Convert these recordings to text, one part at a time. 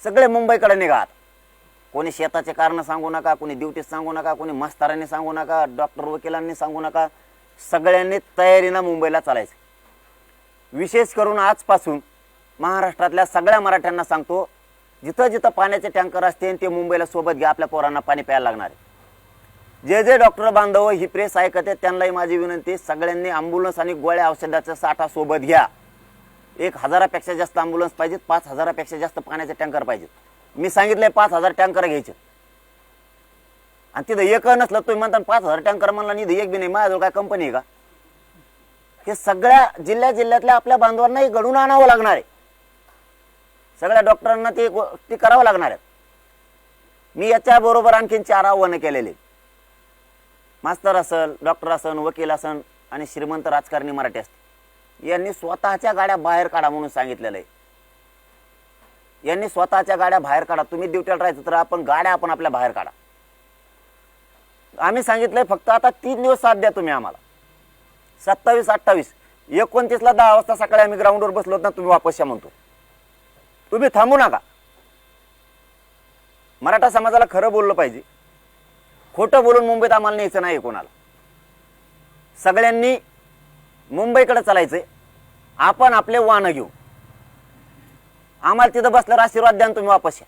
सगळे मुंबईकडे निघा. कोणी शेताचे कारण सांगू नका, कोणी ड्युटी सांगू नका, कोणी मास्तरांनी सांगू नका, डॉक्टर वकिलांनी सांगू नका. सगळ्यांनी तयारीनं मुंबईला चालायचं. विशेष करून आजपासून महाराष्ट्रातल्या सगळ्या मराठ्यांना सांगतो, जिथं जिथं पाण्याचे टँकर असतील ते मुंबईला सोबत घ्या. आपल्या पोरांना पाणी प्यायला लागणार आहे. जे जे डॉक्टर बांधव ही प्रेस ऐकते त्यांनाही माझी विनंती, सगळ्यांनी ॲम्ब्युलन्स आणि गोळ्या औषधाचा साठा सोबत घ्या. 1000पेक्षा जास्त ॲम्ब्युलन्स पाहिजेत, 5000पेक्षा जास्त पाण्याचे टँकर पाहिजेत. मी सांगितलंय 5000 टँकर घ्यायचे. आणि तिथं एक नसलं तुम्ही म्हणता 5000 टँकर म्हणला नाही, एक बी नाही. माझ्याजवळ काय कंपनी आहे का? हे सगळ्या जिल्ह्यातल्या आपल्या बांधवांनाही घडून आणावं लागणार आहे. सगळ्या डॉक्टरांना ते करावं लागणार आहे. मी याच्याबरोबर आणखीन 4 आव्हानं केलेले. मास्तर असेल, डॉक्टर असेल, वकील असेल आणि श्रीमंत राजकारणी मराठी असतील, यांनी स्वतःच्या गाड्या बाहेर काढा म्हणून सांगितलेलं आहे. यांनी स्वतःच्या गाड्या बाहेर काढा. तुम्ही ड्युटीला राहायचं तर आपण आपल्या बाहेर काढा. आम्ही सांगितलंय फक्त आता 3 दिवस साथ द्या तुम्ही आम्हाला. 27, 28, 29ला 10 वाजता सकाळी आम्ही ग्राउंडवर बसलो ना, तुम्ही वापस या म्हणतो. तुम्ही थांबू नका. मराठा समाजाला खरं बोललं पाहिजे. खोटं बोलून मुंबईत आम्हाला न्यायचं नाही कोणाला. सगळ्यांनी मुंबईकडे चालायचंय. आपण आपले वाहनं घेऊ. आम्हाला तिथं बसल्यावर आशीर्वाद द्या, तुम्ही वापस या.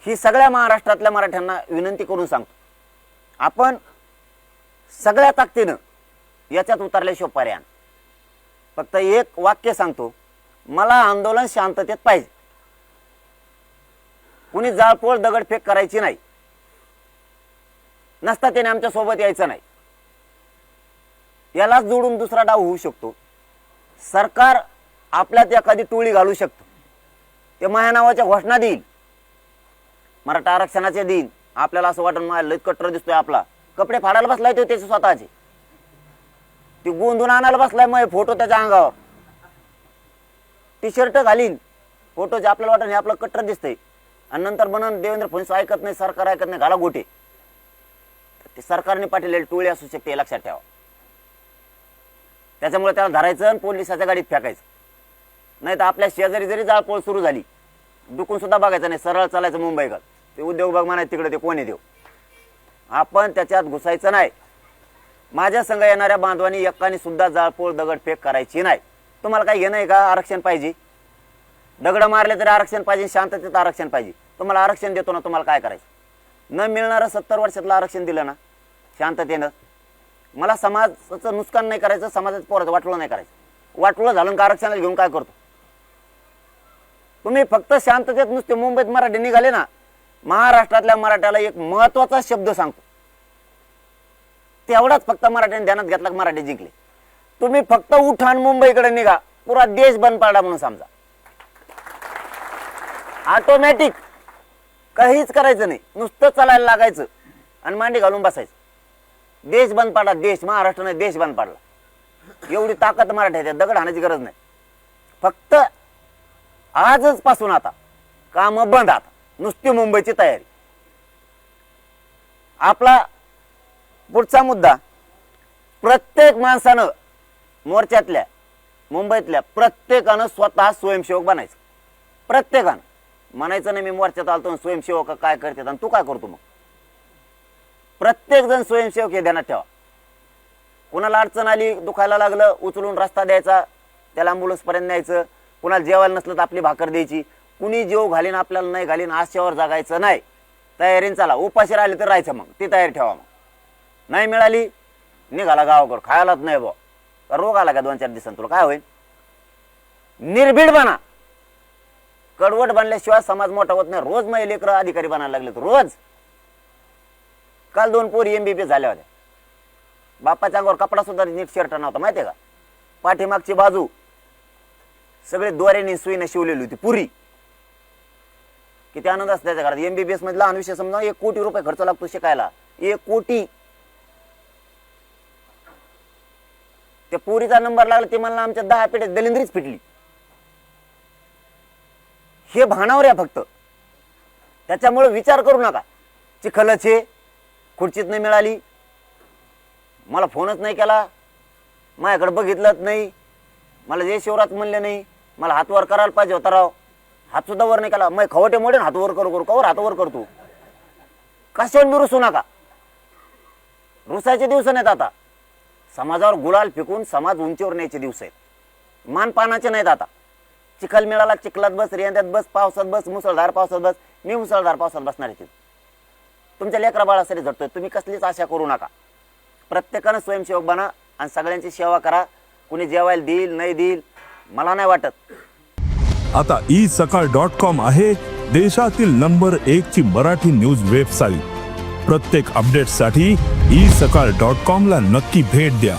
ही सगळ्या महाराष्ट्रातल्या मराठ्यांना विनंती करून सांगतो. आपण सगळ्या ताकदीनं याच्यात उतरल्याशिवाय पर्याय नाही. फक्त एक वाक्य सांगतो, मला आंदोलन शांततेत पाहिजे. कुणी जाळपोळ दगडफेक करायची नाही. नसता त्याने आमच्या सोबत यायचं नाही. यालाच जोडून दुसरा डाव होऊ शकतो. सरकार आपल्यात एखादी टोळी घालू शकतो. ते माझ्या नावाच्या घोषणा देईल, मराठा आरक्षणाचे देईल. आपल्याला असं वाटून मला लय कट्टर दिसतोय आपला, कपडे फाडायला बसलाय तो त्याचे स्वतःचे, ती गोंधून आणायला बसलाय. मग फोटो त्याच्या अंगावर टी शर्ट घालीन फोटोचे. आपल्याला वाटत हे आपलं कट्टर दिसतंय. आणि नंतर म्हणून देवेंद्र फडणवीस ऐकत नाही, सरकार ऐकत नाही, घाला गोटे. ते सरकारने पाठवलेली टोळी असू शकते, हे लक्षात ठेवा. त्याच्यामुळे त्याला धरायचं आणि पोलिसाच्या गाडीत फेकायचं. नाही तर आपल्या शेजारी जरी जाळपोळ सुरू झाली, दुखून सुद्धा बघायचं नाही, सरळ चालायचं मुंबईकडे. ते उद्योग बघ म्हणायचं तिकडे, ते कोणी देव. आपण त्याच्यात घुसायचं नाही. माझ्या संघ येणाऱ्या बांधवांनी एकाने सुद्धा जाळपोळ दगडफेक करायची नाही. तुम्हाला काय घेणं आहे का? आरक्षण पाहिजे. दगड मारले तरी आरक्षण पाहिजे, शांततेत आरक्षण पाहिजे. तुम्हाला आरक्षण देतो ना, तुम्हाला काय करायचं? न मिळणारं 70 वर्षातलं आरक्षण दिलं ना शांततेनं. मला समाजाचं नुकसान नाही करायचं, समाजाचं पोराचं वाटलं नाही करायचं. वाटलं झालं का आरक्षणाला घेऊन काय करतो? तुम्ही फक्त शांततेत नुसते मुंबईत मराठी निघाले ना, महाराष्ट्रातल्या मराठ्याला एक महत्वाचा शब्द सांगतो, तेवढाच फक्त मराठ्याने ध्यानात घेतला, मराठी जिंकले. तुम्ही फक्त उठान मुंबईकडे निघा, पुरा देश बंद पाडला म्हणून समजा. ऑटोमॅटिक काहीच करायचं नाही, नुसतं चालायला लागायचं आणि मांडी घालून बसायचं. देश बंद पाडला. देश, महाराष्ट्राने देश बंद पाडला. एवढी ताकद मराठ्याच्या, दगड हाणायची गरज नाही. फक्त आजच पासून आता काम बंद. आता नुसती मुंबईची तयारी. आपला पुढचा मुद्दा, प्रत्येक माणसानं, मोर्चातल्या मुंबईतल्या प्रत्येकानं स्वतः स्वयंसेवक बनायचं. प्रत्येकानं म्हणायचं नाही मी मोर्चात आलतो स्वयंसेवक काय करतात आणि तू काय करतो. मग प्रत्येक जण स्वयंसेवक हे ध्यानात ठेवा. कुणाला अडचण आली, दुखायला लागलं, उचलून रस्ता द्यायचा, त्याला ॲम्ब्युलन्स पर्यंत न्यायचं. कुणाला जेवायला नसलं तर आपली भाकर द्यायची. कुणी जेव घालीन आपल्याला नाही घालीन आशेवर जगायचं नाही. तयारीने चला. उपाशी राहिले तर राहायचं, मग ती तयारी ठेवा. मग नाही मिळाली निघाला गावाकडं. खायलाच नाही बा, रोग आला का 2-4 दिवसांत तुला काय होईल? निर्भीड बना. कडवट बनल्याशिवाय समाज मोठा होत नाही. रोज मग लेकरं अधिकारी बनायला लागले तर रोज. काल 2 पोरी MBBS झाल्या होत्या. बापाच्या अंगावर कपडा सुद्धा नीट शर्ट नव्हता, माहितीये का? पाठीमागची बाजू सगळे दोऱ्याने सुईने शिवलेली होती पुरी. किती आनंद असतो त्याच्या घरात. MBBS मध्ये लहान विषय समजा 1 कोटी रुपये खर्च लागतो शिकायला. 1 कोटी. त्या पोरीचा नंबर लागला, ते मला आमच्या 10 पेट्यात दलिंद्रीच फिटली. हे भानावर आहे फक्त. त्याच्यामुळे विचार करू नका. चिखलचे खुर्चीत नाही मिळाली, मला फोनच नाही केला, माझ्याकडे बघितलंच नाही, मला जय शिवराज म्हणले नाही, मला हात वर करायला पाहिजे होता राव, हात सुद्धा वर नाही केला. मग खवटे मोडे हात वर करू कवर हात वर करतो. कशावर मी रुसू नका. रुसायचे दिवस नाहीत आता. समाजावर गुलाल फेकून समाज उंचीवर न्यायचे दिवस आहेत. मानपानाचे नाहीत आता. चिखल मिळाला चिखलात बस, रेंद्यात बस, पावसात बस, मुसळधार पावसात बस. मी मुसळधार पावसात बसणार आहे. तुमच्या लेकरा बाळासाठी झटतोय. तुम्ही कसलीच आशा करू नका. प्रत्येकानं स्वयंसेवक बना आणि सगळ्यांची सेवा करा. कुणी जेवायला देईल नाही देईल मला नाही वाटत. आता isakal.com आहे देशातील नंबर 1 ची मराठी न्यूज वेबसाईट. प्रत्येक अपडेटसाठी isakal.com ला नक्की भेट द्या.